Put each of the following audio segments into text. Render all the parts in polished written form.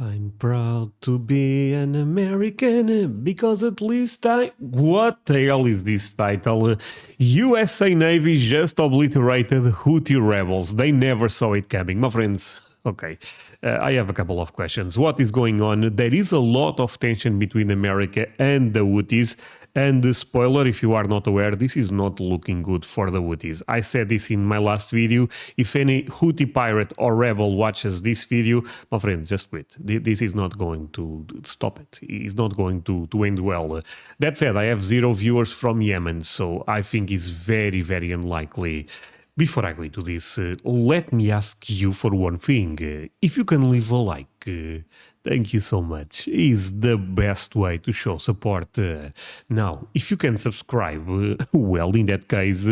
I'm proud to be an American because at least What the hell is this title? USA Navy just obliterated Houthi rebels. They never saw it coming. My friends, okay, I have a couple of questions. What is going on? There is a lot of tension between America and the Houthis. And the spoiler, if you are not aware, this is not looking good for the Houthis. I said this in my last video. If any Houthi pirate or rebel watches this video, my friend, just quit. This is not going to stop it. It's not going to end well. That said, I have 0 viewers from Yemen, so I think it's very, very unlikely. Before I go into this, let me ask you for one thing. If you can leave a like, thank you so much. It's the best way to show support. Now, if you can subscribe, well, in that case,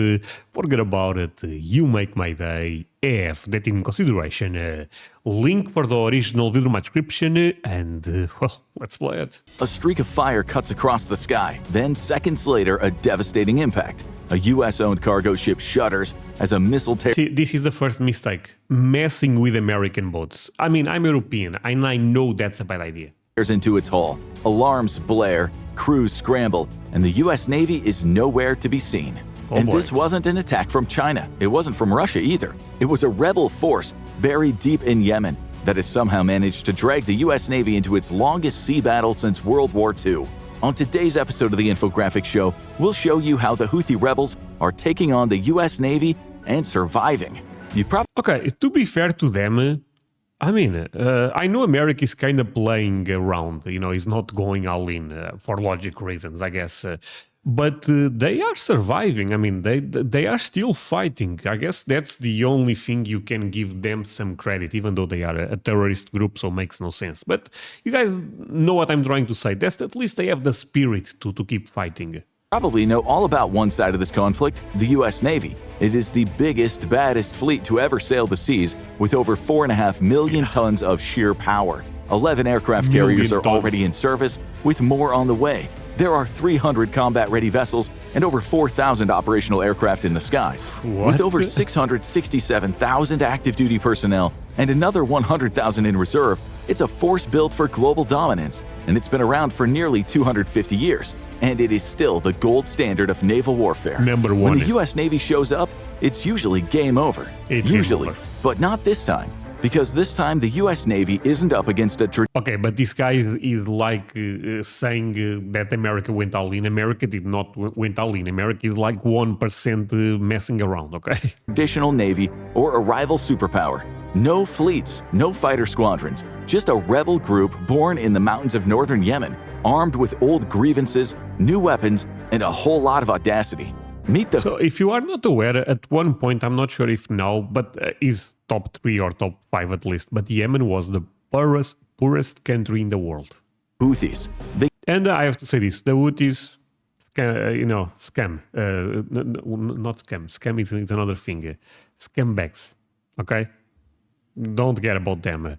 forget about it. You make my day. Have that in consideration. Link for the original video in my description, and, well, let's play it. A streak of fire cuts across the sky. Then, seconds later, a devastating impact. A U.S.-owned cargo ship shudders as a missile See, this is the first mistake. Messing with American boats. I mean, I'm European, and I know that's a bad idea. tears into its hull. Alarms blare, crews scramble, and the U.S. Navy is nowhere to be seen. And this wasn't an attack from China. It wasn't from Russia either. It was a rebel force buried deep in Yemen that has somehow managed to drag the U.S. Navy into its longest sea battle since World War II. On today's episode of the Infographic Show, we'll show you how the Houthi rebels are taking on the U.S. Navy and surviving. Okay, to be fair to them, I mean, I know America is kind of playing around, you know, it's not going all in for logic reasons, I guess. But they are surviving. I mean, they are still fighting. I guess that's the only thing you can give them some credit, even though they are a terrorist group, so it makes no sense. But you guys know what I'm trying to say. That's at least they have the spirit to keep fighting. Probably know all about one side of this conflict, the U.S. Navy. It is the biggest, baddest fleet to ever sail the seas, with over 4.5 million tons of sheer power. 11 aircraft carriers are already in service, with more on the way. There are 300 combat-ready vessels and over 4,000 operational aircraft in the skies. With over 667,000 active-duty personnel and another 100,000 in reserve, it's a force built for global dominance, and it's been around for nearly 250 years. And it is still the gold standard of naval warfare. Number one. When the U.S. Navy shows up, it's usually game over. Usually, but not this time. Because this time, the U.S. Navy isn't up against a Okay, but this guy is like saying that America went all in. America did not went all in. America is like 1% messing around, okay? traditional navy or a rival superpower. No fleets, no fighter squadrons, just a rebel group born in the mountains of northern Yemen, armed with old grievances, new weapons, and a whole lot of audacity. So if you are not aware, at one point, I'm not sure if now, but is top 3 or top 5 at least, but Yemen was the poorest country in the world. Houthis. And I have to say this, the Houthis, scam. Not scam. Scam is another thing. Scumbags, okay? Don't care about them.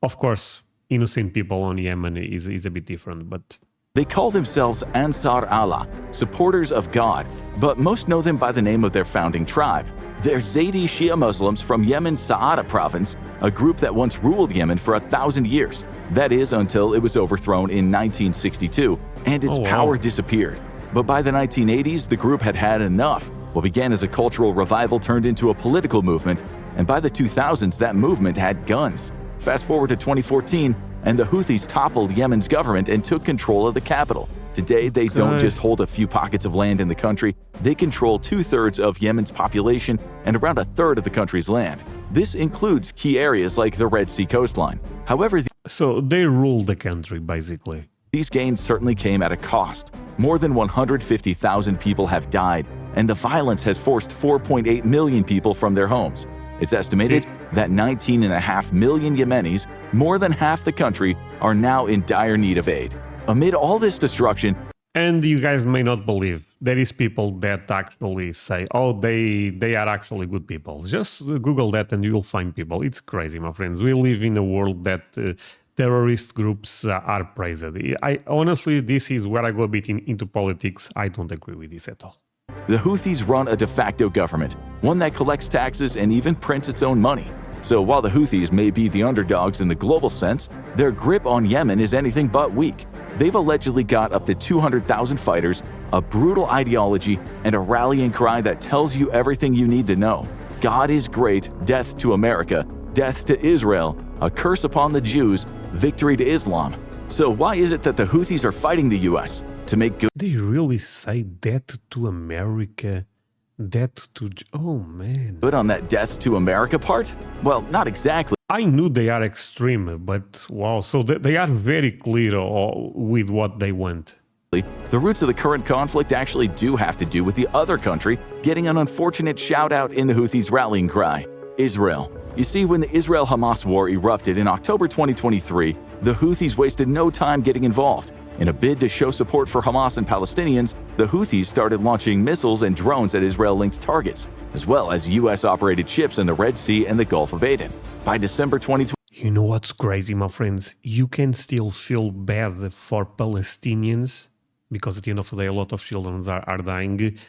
Of course, innocent people on Yemen is a bit different, but... They call themselves Ansar Allah, supporters of God, but most know them by the name of their founding tribe. They're Zaydi Shia Muslims from Yemen's Sa'ada province, a group that once ruled Yemen for 1,000 years. That is, until it was overthrown in 1962, and its power disappeared. But by the 1980s, the group had had enough. What began as a cultural revival turned into a political movement, and by the 2000s, that movement had guns. Fast forward to 2014, and the Houthis toppled Yemen's government and took control of the capital. Today, they don't just hold a few pockets of land in the country, they control 2/3 of Yemen's population and around 1/3 of the country's land. This includes key areas like the Red Sea coastline. However, so they rule the country, basically. These gains certainly came at a cost. More than 150,000 people have died, and the violence has forced 4.8 million people from their homes. It's estimated that 19.5 million Yemenis, more than half the country, are now in dire need of aid. Amid all this destruction, and you guys may not believe, there is people that actually say, oh, they are actually good people. Just Google that and you'll find people. It's crazy, my friends. We live in a world that terrorist groups are praised. Honestly, this is where I go a bit into politics. I don't agree with this at all. The Houthis run a de facto government, one that collects taxes and even prints its own money. So while the Houthis may be the underdogs in the global sense, their grip on Yemen is anything but weak. They've allegedly got up to 200,000 fighters, a brutal ideology, and a rallying cry that tells you everything you need to know. God is great, death to America, death to Israel, a curse upon the Jews, victory to Islam. So why is it that the Houthis are fighting the US? To make good They really say death to America, death to... Oh, man. on that death to America part? Well, not exactly. I knew they are extreme, but wow, so they are very clear with what they want. The roots of the current conflict actually do have to do with the other country getting an unfortunate shout-out in the Houthis' rallying cry, Israel. You see, when the Israel-Hamas war erupted in October 2023, the Houthis wasted no time getting involved. In a bid to show support for Hamas and Palestinians, the Houthis started launching missiles and drones at Israel-linked targets, as well as US-operated ships in the Red Sea and the Gulf of Aden. By December 2020, You know what's crazy, my friends? You can still feel bad for Palestinians, because at the end of the day, a lot of children are dying,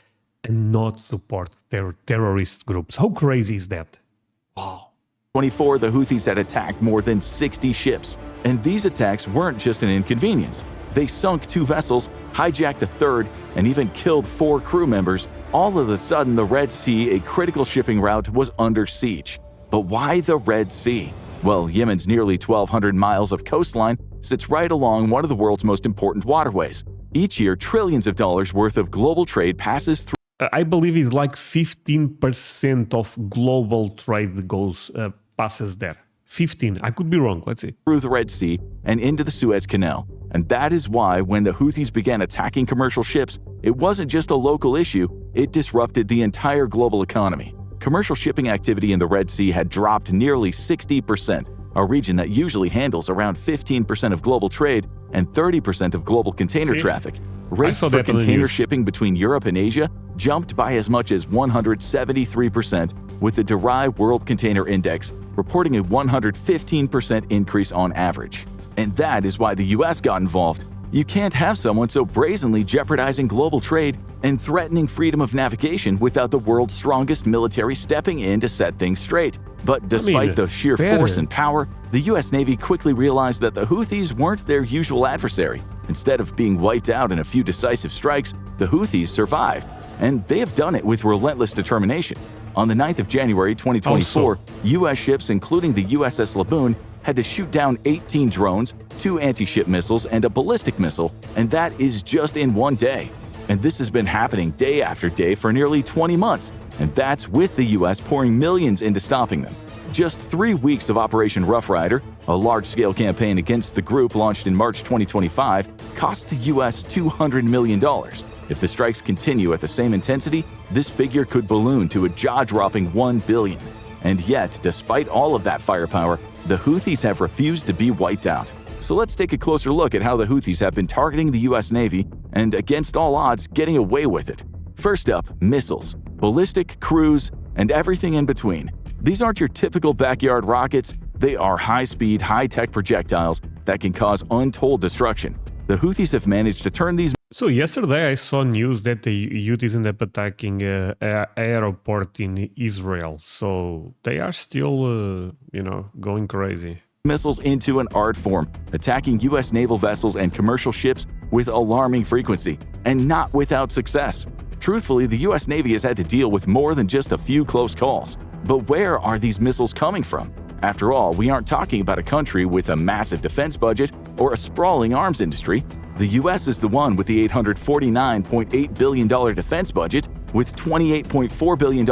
and not support terrorist groups. How crazy is that? Wow. 24, the Houthis had attacked more than 60 ships. And these attacks weren't just an inconvenience. They sunk 2 vessels, hijacked a third, and even killed 4 crew members. All of a sudden, the Red Sea, a critical shipping route, was under siege. But why the Red Sea? Well, Yemen's nearly 1,200 miles of coastline sits right along one of the world's most important waterways. Each year, trillions of dollars worth of global trade passes through I believe it's like 15% of global trade passes there. 15. I could be wrong. Let's see. the Red Sea and into the Suez Canal. And that is why when the Houthis began attacking commercial ships, it wasn't just a local issue, it disrupted the entire global economy. Commercial shipping activity in the Red Sea had dropped nearly 60%, a region that usually handles around 15% of global trade and 30% of global container traffic. Rates for container shipping between Europe and Asia jumped by as much as 173%, with the Durai World Container Index reporting a 115% increase on average. And that is why the US got involved. You can't have someone so brazenly jeopardizing global trade and threatening freedom of navigation without the world's strongest military stepping in to set things straight. But despite the sheer force and power, the US Navy quickly realized that the Houthis weren't their usual adversary. Instead of being wiped out in a few decisive strikes, the Houthis survived. And they have done it with relentless determination. On the 9th of January 2024, US ships, including the USS Laboon, had to shoot down 18 drones, 2 anti-ship missiles, and a ballistic missile, and that is just in one day. And this has been happening day after day for nearly 20 months, and that's with the US pouring millions into stopping them. Just 3 weeks of Operation Rough Rider, a large-scale campaign against the group launched in March 2025, cost the US $200 million. If the strikes continue at the same intensity, this figure could balloon to a jaw-dropping $1 billion. And yet, despite all of that firepower, the Houthis have refused to be wiped out. So let's take a closer look at how the Houthis have been targeting the US Navy and, against all odds, getting away with it. First up, missiles, ballistic, cruise, and everything in between. These aren't your typical backyard rockets, they are high-speed, high-tech projectiles that can cause untold destruction. The Houthis have managed to turn these. So yesterday I saw news that the Houthis ended up attacking an airport in Israel. So they are still, going crazy. Missiles into an art form, attacking U.S. naval vessels and commercial ships with alarming frequency, and not without success. Truthfully, the U.S. Navy has had to deal with more than just a few close calls. But where are these missiles coming from? After all, we aren't talking about a country with a massive defense budget or a sprawling arms industry. The US is the one with the $849.8 billion defense budget, with $28.4 billion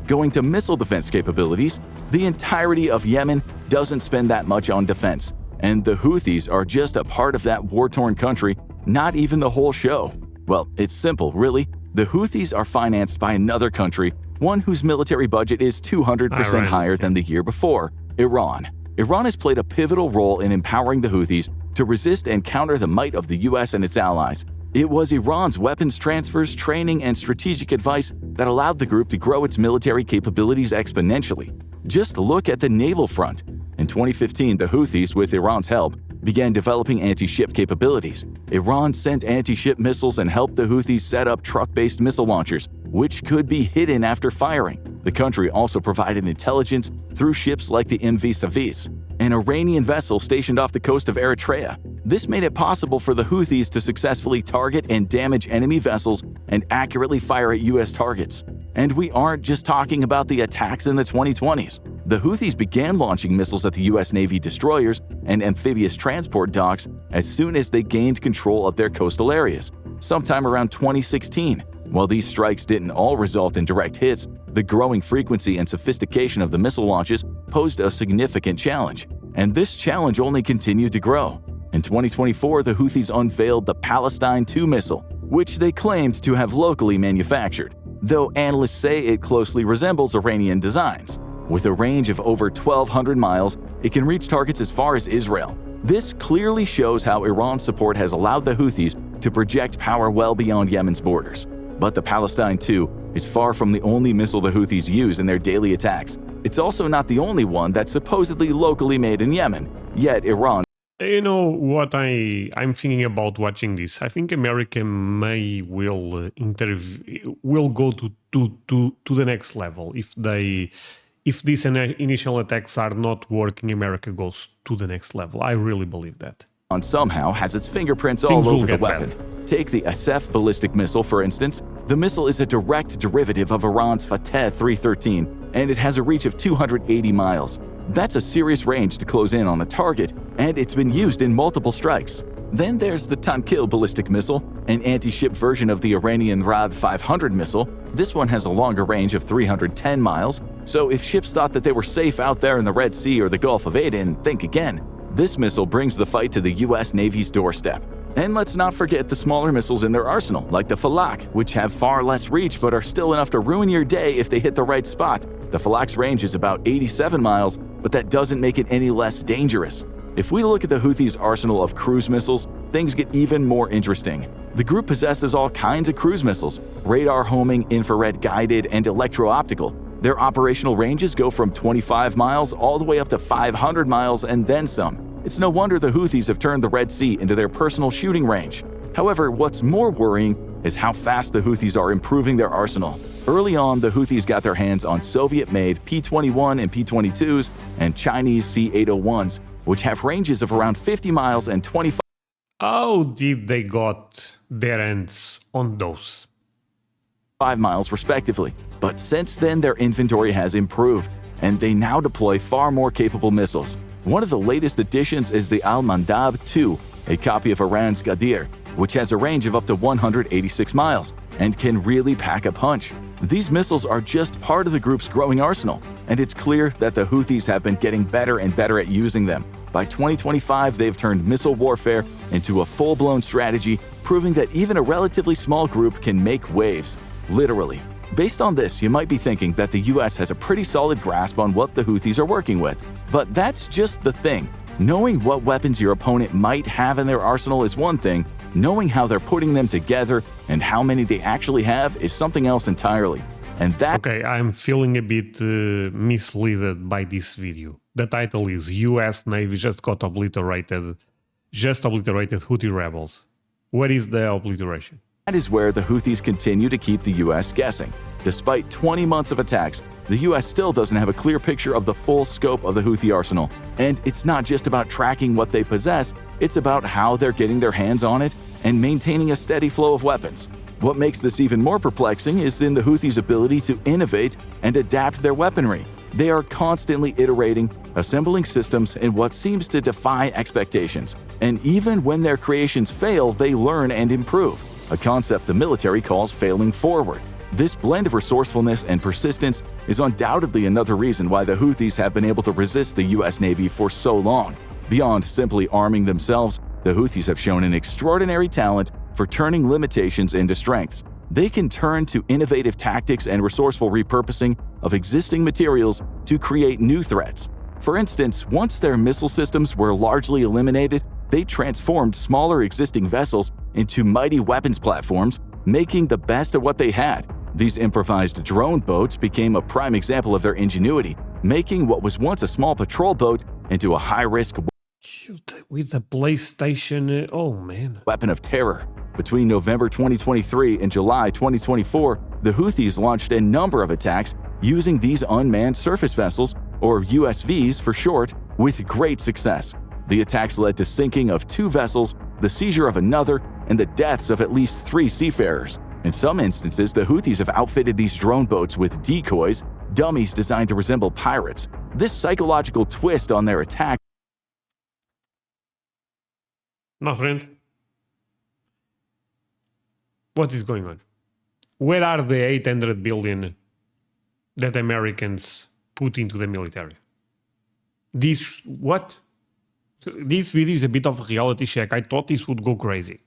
going to missile defense capabilities. The entirety of Yemen doesn't spend that much on defense. And the Houthis are just a part of that war-torn country, not even the whole show. Well, it's simple, really. The Houthis are financed by another country, one whose military budget is 200% higher than the year before, Iran. Iran has played a pivotal role in empowering the Houthis to resist and counter the might of the US and its allies. It was Iran's weapons transfers, training, and strategic advice that allowed the group to grow its military capabilities exponentially. Just look at the naval front. In 2015, the Houthis, with Iran's help, began developing anti-ship capabilities. Iran sent anti-ship missiles and helped the Houthis set up truck-based missile launchers, which could be hidden after firing. The country also provided intelligence through ships like the MV Savis, an Iranian vessel stationed off the coast of Eritrea. This made it possible for the Houthis to successfully target and damage enemy vessels and accurately fire at U.S. targets. And we aren't just talking about the attacks in the 2020s. The Houthis began launching missiles at the U.S. Navy destroyers and amphibious transport docks as soon as they gained control of their coastal areas, sometime around 2016. While these strikes didn't all result in direct hits, the growing frequency and sophistication of the missile launches posed a significant challenge, and this challenge only continued to grow. In 2024, the Houthis unveiled the Palestine II missile, which they claimed to have locally manufactured, though analysts say it closely resembles Iranian designs. With a range of over 1,200 miles, it can reach targets as far as Israel. This clearly shows how Iran's support has allowed the Houthis to project power well beyond Yemen's borders. But the Palestine II is far from the only missile the Houthis use in their daily attacks. It's also not the only one that's supposedly locally made in Yemen, yet Iran. You know what I'm thinking about watching this? I think America will go to the next level. If these initial attacks are not working, America goes to the next level. I really believe that. Somehow has its fingerprints all over the weapon. Take the Asef ballistic missile, for instance. The missile is a direct derivative of Iran's Fateh 313, and it has a reach of 280 miles. That's a serious range to close in on a target, and it's been used in multiple strikes. Then there's the Tankil ballistic missile, an anti-ship version of the Iranian Rad 500 missile. This one has a longer range of 310 miles, so if ships thought that they were safe out there in the Red Sea or the Gulf of Aden, think again. This missile brings the fight to the U.S. Navy's doorstep. And let's not forget the smaller missiles in their arsenal, like the Falak, which have far less reach but are still enough to ruin your day if they hit the right spot. The Falak's range is about 87 miles, but that doesn't make it any less dangerous. If we look at the Houthis' arsenal of cruise missiles, things get even more interesting. The group possesses all kinds of cruise missiles, radar homing, infrared guided, and electro-optical. Their operational ranges go from 25 miles all the way up to 500 miles and then some. It's no wonder the Houthis have turned the Red Sea into their personal shooting range. However, what's more worrying is how fast the Houthis are improving their arsenal. Early on, the Houthis got their hands on Soviet-made P-21 and P-22s and Chinese C-801s, which have ranges of around 50 miles and 25. How did they got their hands on those? 5 miles respectively. But since then, their inventory has improved, and they now deploy far more capable missiles. One of the latest additions is the Al-Mandab 2, a copy of Iran's Ghadir, which has a range of up to 186 miles and can really pack a punch. These missiles are just part of the group's growing arsenal, and it's clear that the Houthis have been getting better and better at using them. By 2025, they've turned missile warfare into a full-blown strategy, proving that even a relatively small group can make waves, literally. Based on this, you might be thinking that the US has a pretty solid grasp on what the Houthis are working with. But that's just the thing. Knowing what weapons your opponent might have in their arsenal is one thing. Knowing how they're putting them together and how many they actually have is something else entirely. And that— Okay, I'm feeling a bit misled by this video. The title is US Navy just obliterated Houthi rebels. What is the obliteration? That is where the Houthis continue to keep the U.S. guessing. Despite 20 months of attacks, the U.S. still doesn't have a clear picture of the full scope of the Houthi arsenal. And it's not just about tracking what they possess, it's about how they're getting their hands on it and maintaining a steady flow of weapons. What makes this even more perplexing is in the Houthis' ability to innovate and adapt their weaponry. They are constantly iterating, assembling systems in what seems to defy expectations. And even when their creations fail, they learn and improve. A concept the military calls failing forward. This blend of resourcefulness and persistence is undoubtedly another reason why the Houthis have been able to resist the U.S. Navy for so long. Beyond simply arming themselves, the Houthis have shown an extraordinary talent for turning limitations into strengths. They can turn to innovative tactics and resourceful repurposing of existing materials to create new threats. For instance, once their missile systems were largely eliminated, they transformed smaller existing vessels into mighty weapons platforms, making the best of what they had. These improvised drone boats became a prime example of their ingenuity, making what was once a small patrol boat into a high-risk with the PlayStation, oh man. Weapon of terror. Between November 2023 and July 2024, the Houthis launched a number of attacks using these unmanned surface vessels, or USVs for short, with great success. The attacks led to sinking of 2 vessels, the seizure of another, and the deaths of at least 3 seafarers. In some instances, the Houthis have outfitted these drone boats with decoys, dummies designed to resemble pirates. This psychological twist on their attack. My friend, what is going on? Where are the 800 billion that Americans put into the military? This video is a bit of a reality check. I thought this would go crazy.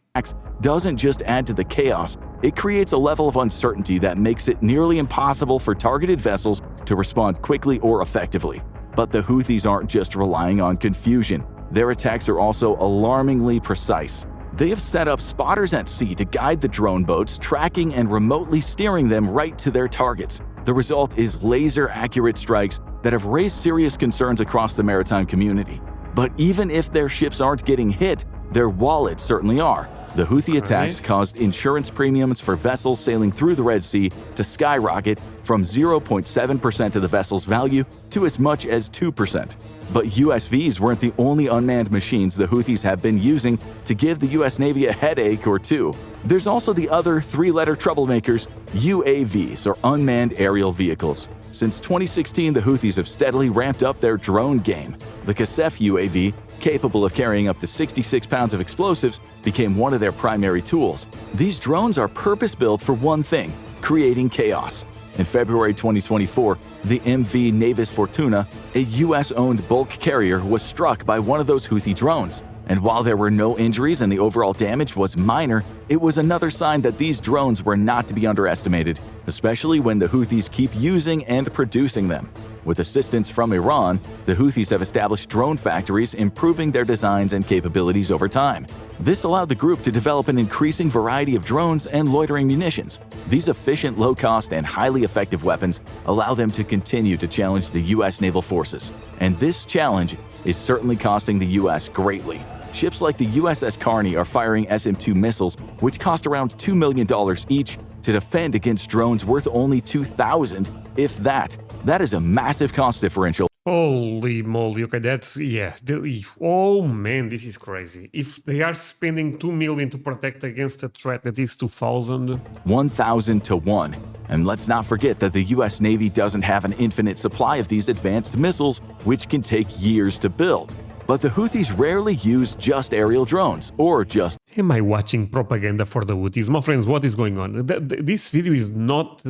Doesn't just add to the chaos, it creates a level of uncertainty that makes it nearly impossible for targeted vessels to respond quickly or effectively. But the Houthis aren't just relying on confusion. Their attacks are also alarmingly precise. They have set up spotters at sea to guide the drone boats, tracking and remotely steering them right to their targets. The result is laser-accurate strikes that have raised serious concerns across the maritime community. But even if their ships aren't getting hit, their wallets certainly are. The Houthi attacks caused insurance premiums for vessels sailing through the Red Sea to skyrocket from 0.7% of the vessel's value to as much as 2%. But USVs weren't the only unmanned machines the Houthis have been using to give the US Navy a headache or two. There's also the other 3-letter troublemakers, UAVs, or unmanned aerial vehicles. Since 2016, the Houthis have steadily ramped up their drone game. The Kasef UAV, capable of carrying up to 66 pounds of explosives, became one of their primary tools. These drones are purpose-built for one thing: creating chaos. In February 2024, the MV Navis Fortuna, a US-owned bulk carrier, was struck by one of those Houthi drones. And while there were no injuries and the overall damage was minor, it was another sign that these drones were not to be underestimated, especially when the Houthis keep using and producing them. With assistance from Iran, the Houthis have established drone factories, improving their designs and capabilities over time. This allowed the group to develop an increasing variety of drones and loitering munitions. These efficient, low-cost, and highly effective weapons allow them to continue to challenge the U.S. naval forces. And this challenge is certainly costing the U.S. greatly. Ships like the USS Carney are firing SM-2 missiles, which cost around $2 million each, to defend against drones worth only $2,000, if that. That is a massive cost differential. Holy moly, okay, oh man, this is crazy. If they are spending $2 million to protect against a threat that is 2,000... 1,000 to 1. And let's not forget that the US Navy doesn't have an infinite supply of these advanced missiles, which can take years to build. But the Houthis rarely use just aerial drones, or just... Am I watching propaganda for the Houthis? My friends, what is going on? This video is not...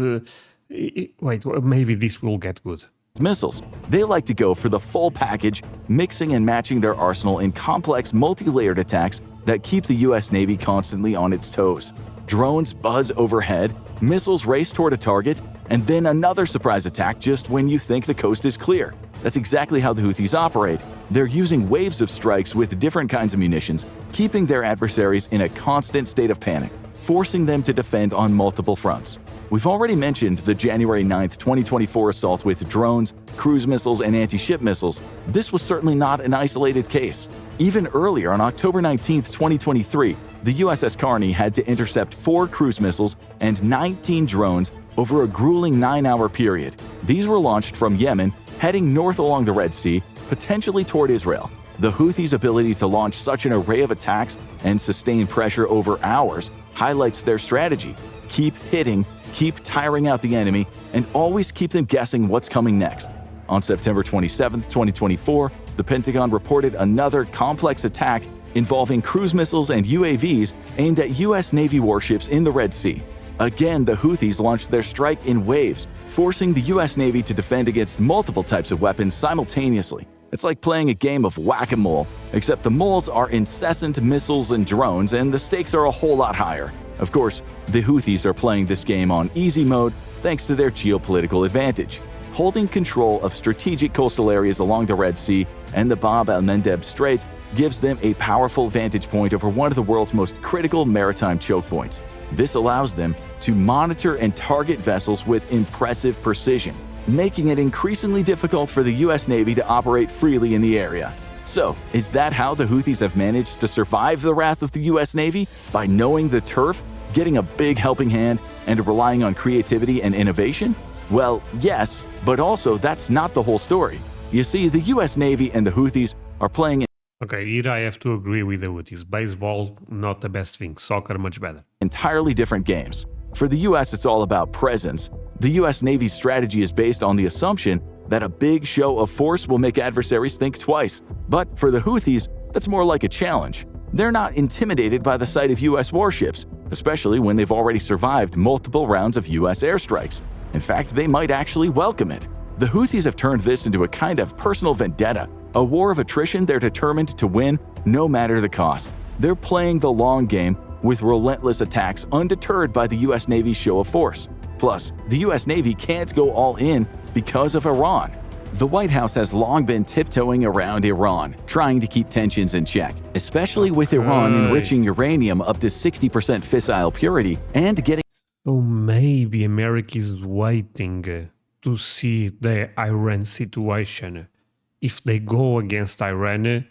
wait, maybe this will get good. Missiles. They like to go for the full package, mixing and matching their arsenal in complex, multi-layered attacks that keep the US Navy constantly on its toes. Drones buzz overhead, missiles race toward a target, and then another surprise attack just when you think the coast is clear. That's exactly how the Houthis operate. They're using waves of strikes with different kinds of munitions, keeping their adversaries in a constant state of panic, forcing them to defend on multiple fronts. We've already mentioned the January 9, 2024 assault with drones, cruise missiles, and anti-ship missiles. This was certainly not an isolated case. Even earlier, on October 19, 2023, the USS Carney had to intercept 4 cruise missiles and 19 drones over a grueling 9-hour period. These were launched from Yemen, heading north along the Red Sea, potentially toward Israel. The Houthis' ability to launch such an array of attacks and sustain pressure over hours highlights their strategy. Keep hitting, keep tiring out the enemy, and always keep them guessing what's coming next. On September 27, 2024, the Pentagon reported another complex attack involving cruise missiles and UAVs aimed at US Navy warships in the Red Sea. Again, the Houthis launched their strike in waves, forcing the US Navy to defend against multiple types of weapons simultaneously. It's like playing a game of whack-a-mole, except the moles are incessant missiles and drones, and the stakes are a whole lot higher. Of course, the Houthis are playing this game on easy mode thanks to their geopolitical advantage. Holding control of strategic coastal areas along the Red Sea and the Bab el-Mandeb Strait gives them a powerful vantage point over one of the world's most critical maritime choke points. This allows them to monitor and target vessels with impressive precision, making it increasingly difficult for the US Navy to operate freely in the area. So, is that how the Houthis have managed to survive the wrath of the US Navy? By knowing the turf, getting a big helping hand, and relying on creativity and innovation? Well, yes, but also that's not the whole story. You see, the US Navy and the Houthis are playing Okay, here I have to agree with the Houthis. Baseball, not the best thing. Soccer, much better. entirely different games. For the US, it's all about presence. The US Navy's strategy is based on the assumption that a big show of force will make adversaries think twice. But for the Houthis, that's more like a challenge. They're not intimidated by the sight of US warships, especially when they've already survived multiple rounds of US airstrikes. In fact, they might actually welcome it. The Houthis have turned this into a kind of personal vendetta, a war of attrition they're determined to win no matter the cost. They're playing the long game with relentless attacks undeterred by the US Navy's show of force. Plus, the US Navy can't go all in because of Iran. The White House has long been tiptoeing around Iran, trying to keep tensions in check, especially with Iran enriching uranium up to 60% fissile purity and getting So maybe America is waiting to see the Iran situation. If they go against Iran,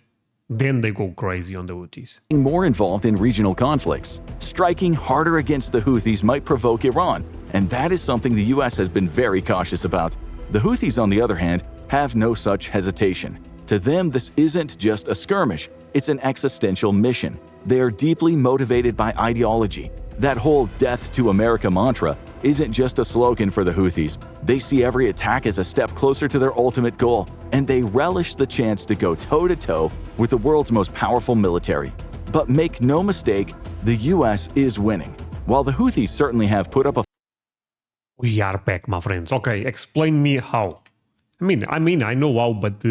then they go crazy on the Houthis. more involved in regional conflicts. Striking harder against the Houthis might provoke Iran, and that is something the US has been very cautious about. The Houthis, on the other hand, have no such hesitation. To them, this isn't just a skirmish, it's an existential mission. They are deeply motivated by ideology. That whole death to America mantra isn't just a slogan for the Houthis. They see every attack as a step closer to their ultimate goal, and they relish the chance to go toe-to-toe with the world's most powerful military. But make no mistake, the US is winning. While the Houthis certainly have put up a We are back, my friends. Okay, explain me how. I know how, but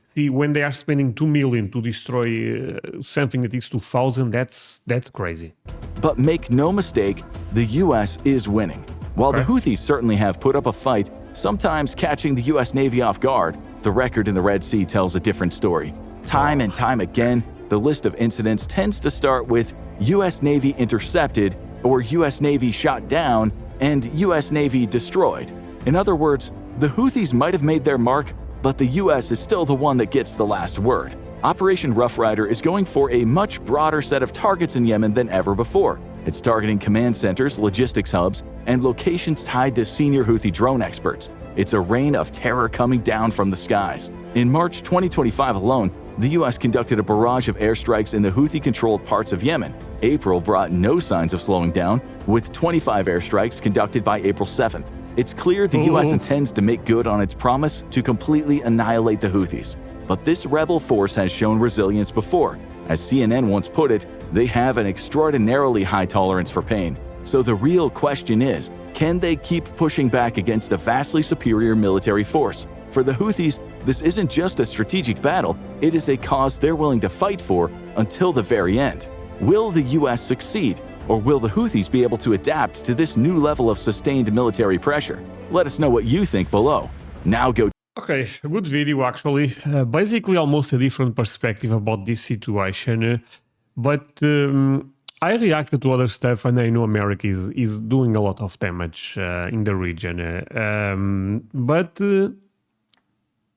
see, when they are spending 2 million to destroy something that is 2,000, that's crazy. But make no mistake, the US is winning. While the Houthis certainly have put up a fight, sometimes catching the US Navy off guard, the record in the Red Sea tells a different story. Time and time again, the list of incidents tends to start with US Navy intercepted or US Navy shot down and US Navy destroyed. In other words, the Houthis might have made their mark, but the US is still the one that gets the last word. Operation Rough Rider is going for a much broader set of targets in Yemen than ever before. It's targeting command centers, logistics hubs, and locations tied to senior Houthi drone experts. It's a reign of terror coming down from the skies. In March 2025 alone, the US conducted a barrage of airstrikes in the Houthi-controlled parts of Yemen. April brought no signs of slowing down, with 25 airstrikes conducted by April 7th. It's clear the US intends to make good on its promise to completely annihilate the Houthis. But this rebel force has shown resilience before. As CNN once put it, they have an extraordinarily high tolerance for pain. So the real question is, can they keep pushing back against a vastly superior military force? For the Houthis, this isn't just a strategic battle, it is a cause they're willing to fight for until the very end. Will the US succeed, or will the Houthis be able to adapt to this new level of sustained military pressure? Let us know what you think below. Now go. Okay, a good video actually. Basically almost a different perspective about this situation. But I reacted to other stuff and I know America is doing a lot of damage in the region.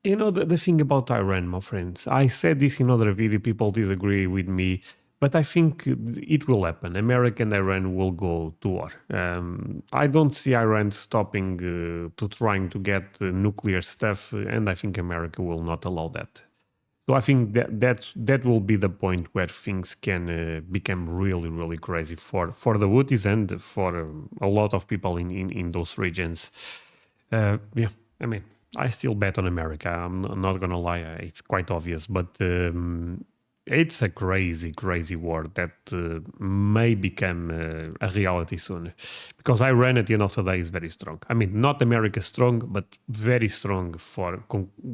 You know, the thing about Iran, my friends, I said this in other video, people disagree with me, but I think it will happen. America and Iran will go to war. I don't see Iran stopping to trying to get nuclear stuff, and I think America will not allow that. So I think that will be the point where things can become really, really crazy for the Houthis and for a lot of people in those regions. Yeah, I mean, I still bet on America. I'm not gonna lie, it's quite obvious, but it's a crazy, crazy war that may become a reality soon. Because Iran at the end of the day is very strong. I mean, not America strong, but very strong for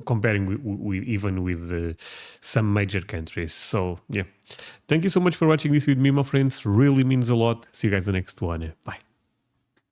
comparing with even with some major countries. So yeah, thank you so much for watching this with me, my friends. Really means a lot. See you guys in the next one. Bye.